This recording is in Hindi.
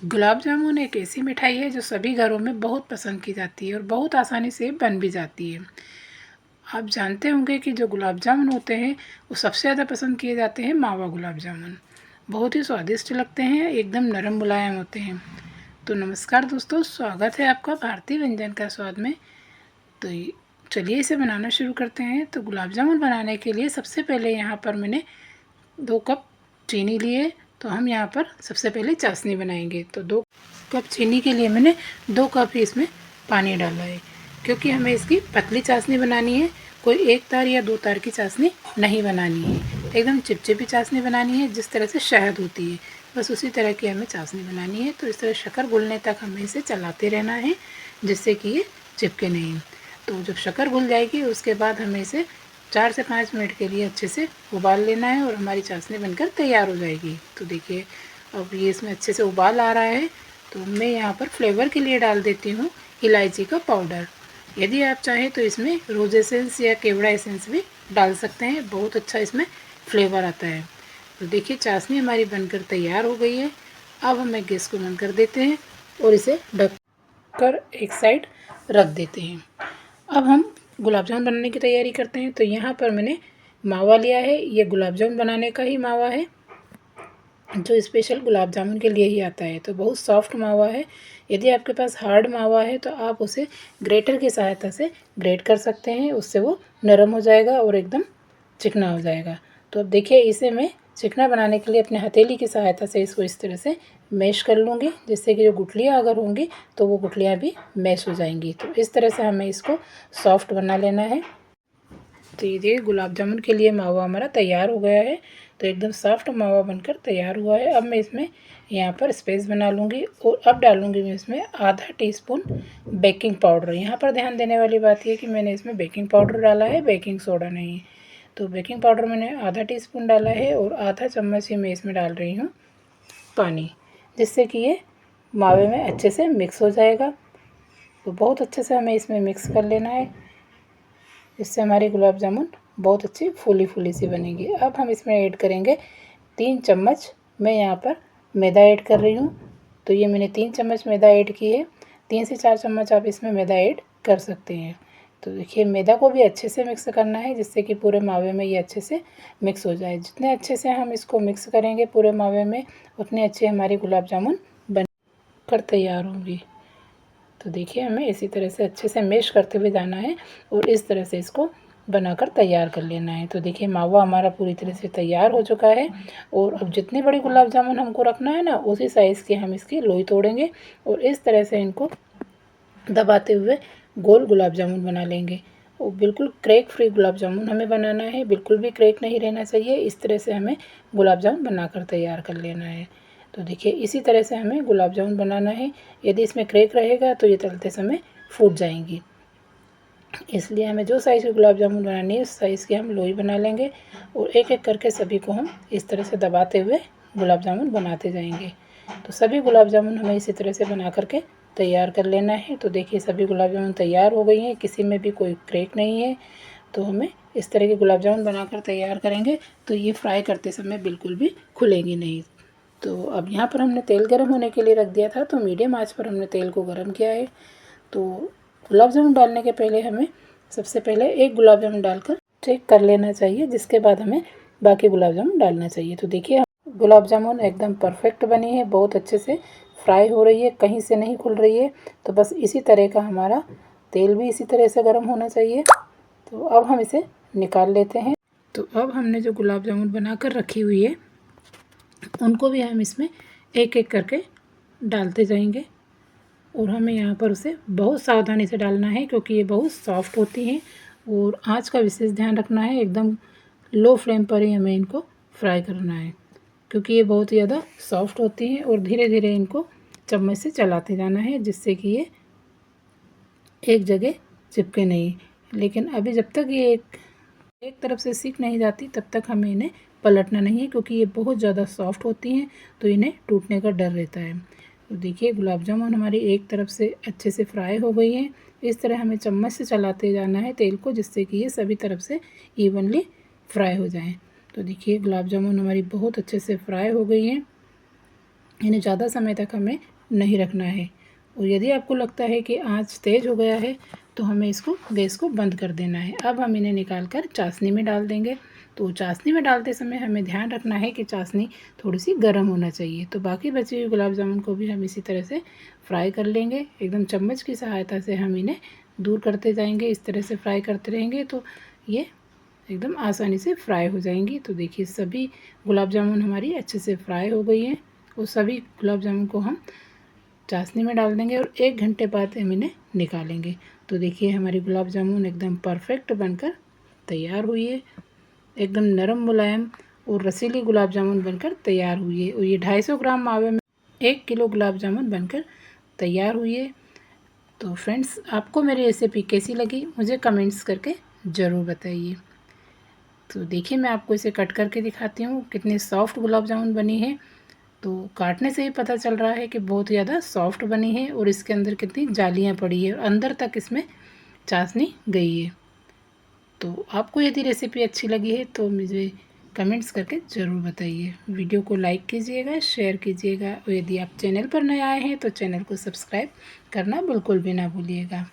गुलाब जामुन एक ऐसी मिठाई है जो सभी घरों में बहुत पसंद की जाती है और बहुत आसानी से बन भी जाती है। आप जानते होंगे कि जो गुलाब जामुन होते हैं वो सबसे ज़्यादा पसंद किए जाते हैं मावा गुलाब जामुन। बहुत ही स्वादिष्ट लगते हैं, एकदम नरम मुलायम होते हैं। तो नमस्कार दोस्तों, स्वागत है आपका भारतीय व्यंजन का स्वाद में। तो चलिए इसे बनाना शुरू करते हैं। तो गुलाब जामुन बनाने के लिए सबसे पहले यहाँ पर मैंने 2 कप चीनी लिए। तो हम यहाँ पर सबसे पहले चाशनी बनाएंगे। तो 2 कप चीनी के लिए मैंने 2 कप ही इसमें पानी डाला है, क्योंकि हमें इसकी पतली चाशनी बनानी है। कोई 1 तार या 2 तार की चाशनी नहीं बनानी है, एकदम चिपचिपी चाशनी बनानी है, जिस तरह से शहद होती है बस उसी तरह की हमें चाशनी बनानी है। तो इस तरह शक्कर घुलने तक हमें इसे चलाते रहना है, जिससे कि ये चिपके नहीं। तो जब शक्कर घुल जाएगी उसके बाद हमें इसे 4 से 5 मिनट के लिए अच्छे से उबाल लेना है और हमारी चाशनी बनकर तैयार हो जाएगी। तो देखिए अब ये इसमें अच्छे से उबाल आ रहा है। तो मैं यहाँ पर फ्लेवर के लिए डाल देती हूँ इलायची का पाउडर। यदि आप चाहें तो इसमें रोज एसेंस या केवड़ा एसेंस भी डाल सकते हैं, बहुत अच्छा इसमें फ्लेवर आता है। तो देखिए चाशनी हमारी बनकर तैयार हो गई है। अब हमें गैस को बंद कर देते हैं और इसे ढक कर एक साइड रख देते हैं। अब हम गुलाब जामुन बनाने की तैयारी करते हैं। तो यहाँ पर मैंने मावा लिया है, ये गुलाब जामुन बनाने का ही मावा है, जो स्पेशल गुलाब जामुन के लिए ही आता है। तो बहुत सॉफ्ट मावा है। यदि आपके पास हार्ड मावा है तो आप उसे ग्रेटर की सहायता से ग्रेट कर सकते हैं, उससे वो नरम हो जाएगा और एकदम चिकना हो जाएगा। तो अब देखिए इसे मैं चिकना बनाने के लिए अपने हथेली की सहायता से इसको इस तरह से मैश कर लूँगी, जिससे कि जो गुठलियाँ अगर होंगी तो वो गुठलियाँ भी मैश हो जाएंगी। तो इस तरह से हमें इसको सॉफ्ट बना लेना है। तो ये गुलाब जामुन के लिए मावा हमारा तैयार हो गया है। तो एकदम सॉफ्ट मावा बनकर तैयार हुआ है। अब मैं इसमें यहाँ पर स्पेस बना लूँगी और अब डालूँगी मैं इसमें आधा टीस्पून बेकिंग पाउडर। यहाँ पर ध्यान देने वाली बात यह कि मैंने इसमें बेकिंग पाउडर डाला है, बेकिंग सोडा नहीं। तो बेकिंग पाउडर मैंने आधा टीस्पून डाला है और आधा चम्मच ही मैं इसमें डाल रही हूँ पानी, जिससे कि ये मावे में अच्छे से मिक्स हो जाएगा। तो बहुत अच्छे से हमें इसमें मिक्स कर लेना है, इससे हमारी गुलाब जामुन बहुत अच्छी फूली फूली सी बनेगी। अब हम इसमें ऐड करेंगे 3 चम्मच, मैं यहाँ पर मैदा ऐड कर रही हूँ। तो ये मैंने 3 चम्मच मैदा ऐड की है। 3 से 4 चम्मच आप इसमें मैदा ऐड कर सकते हैं। तो देखिए मैदा को भी अच्छे से मिक्स करना है, जिससे कि पूरे मावे में ये अच्छे से मिक्स हो जाए। जितने अच्छे से हम इसको मिक्स करेंगे पूरे मावे में, उतने अच्छे हमारी गुलाब जामुन बन कर तैयार होंगी। तो देखिए हमें इसी तरह से अच्छे से मैश करते हुए जाना है और इस तरह से इसको बनाकर तैयार कर लेना है। तो देखिए मावा हमारा पूरी तरह से तैयार हो चुका है। और अब जितनी बड़ी गुलाब जामुन हमको रखना है ना, उसी साइज़ के हम इसकी लोई तोड़ेंगे और इस तरह से इनको दबाते हुए गोल गुलाब जामुन बना लेंगे। और बिल्कुल क्रैक फ्री गुलाब जामुन हमें बनाना है, बिल्कुल भी क्रैक नहीं रहना चाहिए। इस तरह से हमें गुलाब जामुन बनाकर तैयार कर लेना है। तो देखिए इसी तरह से हमें गुलाब जामुन बनाना है। यदि इसमें क्रैक रहेगा तो ये तलते समय फूट जाएंगी, इसलिए हमें जो साइज़ की गुलाब जामुन बनानी है उस साइज़ की हम लोई बना लेंगे और एक एक करके सभी को हम इस तरह से दबाते हुए गुलाब जामुन बनाते जाएंगे। तो सभी गुलाब जामुन हमें इसी तरह से बना करके तैयार कर लेना है। तो देखिए सभी गुलाब जामुन तैयार हो गई हैं, किसी में भी कोई क्रैक नहीं है। तो हमें इस तरह के गुलाब जामुन बनाकर तैयार करेंगे तो ये फ्राई करते समय बिल्कुल भी खुलेंगी नहीं। तो अब यहाँ पर हमने तेल गर्म होने के लिए रख दिया था, तो मीडियम आंच पर हमने तेल को गर्म किया है। तो गुलाब जामुन डालने के पहले हमें सबसे पहले एक गुलाब जामुन डालकर चेक कर लेना चाहिए, जिसके बाद हमें बाकी गुलाब जामुन डालना चाहिए। तो देखिए गुलाब जामुन एकदम परफेक्ट बनी है, बहुत अच्छे से फ्राई हो रही है, कहीं से नहीं खुल रही है। तो बस इसी तरह का हमारा तेल भी इसी तरह से गर्म होना चाहिए। तो अब हम इसे निकाल लेते हैं। तो अब हमने जो गुलाब जामुन बनाकर रखी हुई है उनको भी हम इसमें एक एक करके डालते जाएंगे और हमें यहाँ पर उसे बहुत सावधानी से डालना है, क्योंकि ये बहुत सॉफ्ट होती हैं और आँच का विशेष ध्यान रखना है। एकदम लो फ्लेम पर ही हमें इनको फ्राई करना है, क्योंकि ये बहुत ज़्यादा सॉफ्ट होती हैं। और धीरे धीरे इनको चम्मच से चलाते जाना है, जिससे कि ये एक जगह चिपके नहीं। लेकिन अभी जब तक ये एक तरफ से सीख नहीं जाती तब तक हमें इन्हें पलटना नहीं है, क्योंकि ये बहुत ज़्यादा सॉफ्ट होती हैं, तो इन्हें टूटने का डर रहता है। तो देखिए गुलाब जामुन हमारी एक तरफ से अच्छे से फ्राई हो गई हैं। इस तरह हमें चम्मच से चलाते जाना है तेल को, जिससे कि ये सभी तरफ से इवनली फ्राई हो जाएं। तो देखिए गुलाब जामुन हमारी बहुत अच्छे से फ्राई हो गई हैं इन्हें ज़्यादा समय तक हमें नहीं रखना है। और यदि आपको लगता है कि आँच तेज़ हो गया है तो हमें इसको गैस को बंद कर देना है। अब हम इन्हें निकाल कर चाशनी में डाल देंगे। तो चाशनी में डालते समय हमें ध्यान रखना है कि चाशनी थोड़ी सी गर्म होना चाहिए। तो बाकी बचे हुए गुलाब जामुन को भी हम इसी तरह से फ्राई कर लेंगे। एकदम चम्मच की सहायता से हम इन्हें दूर करते जाएंगे। इस तरह से फ्राई करते रहेंगे तो ये एकदम आसानी से फ्राई हो जाएंगी। तो देखिए सभी गुलाब जामुन हमारी अच्छे से फ्राई हो गई हैं। और सभी गुलाब जामुन को हम चाशनी में डाल देंगे और 1 घंटे बाद हम इन्हें निकालेंगे। तो देखिए हमारी गुलाब जामुन एकदम परफेक्ट बनकर तैयार हुई है। एकदम नरम मुलायम और रसीली गुलाब जामुन बनकर तैयार हुई है। और ये 250 ग्राम मावे में 1 किलो गुलाब जामुन बनकर तैयार हुई है। तो फ्रेंड्स, आपको मेरी रेसिपी कैसी लगी मुझे कमेंट्स करके ज़रूर बताइए। तो देखिए मैं आपको इसे कट करके दिखाती हूँ कितनी सॉफ्ट गुलाब जामुन बनी है। तो काटने से ही पता चल रहा है कि बहुत ज़्यादा सॉफ्ट बनी है और इसके अंदर कितनी जालियाँ पड़ी है और अंदर तक इसमें चाशनी गई है। तो आपको यदि रेसिपी अच्छी लगी है तो मुझे कमेंट्स करके ज़रूर बताइए। वीडियो को लाइक कीजिएगा, शेयर कीजिएगा और यदि आप चैनल पर नए आए हैं तो चैनल को सब्सक्राइब करना बिल्कुल भी ना भूलिएगा।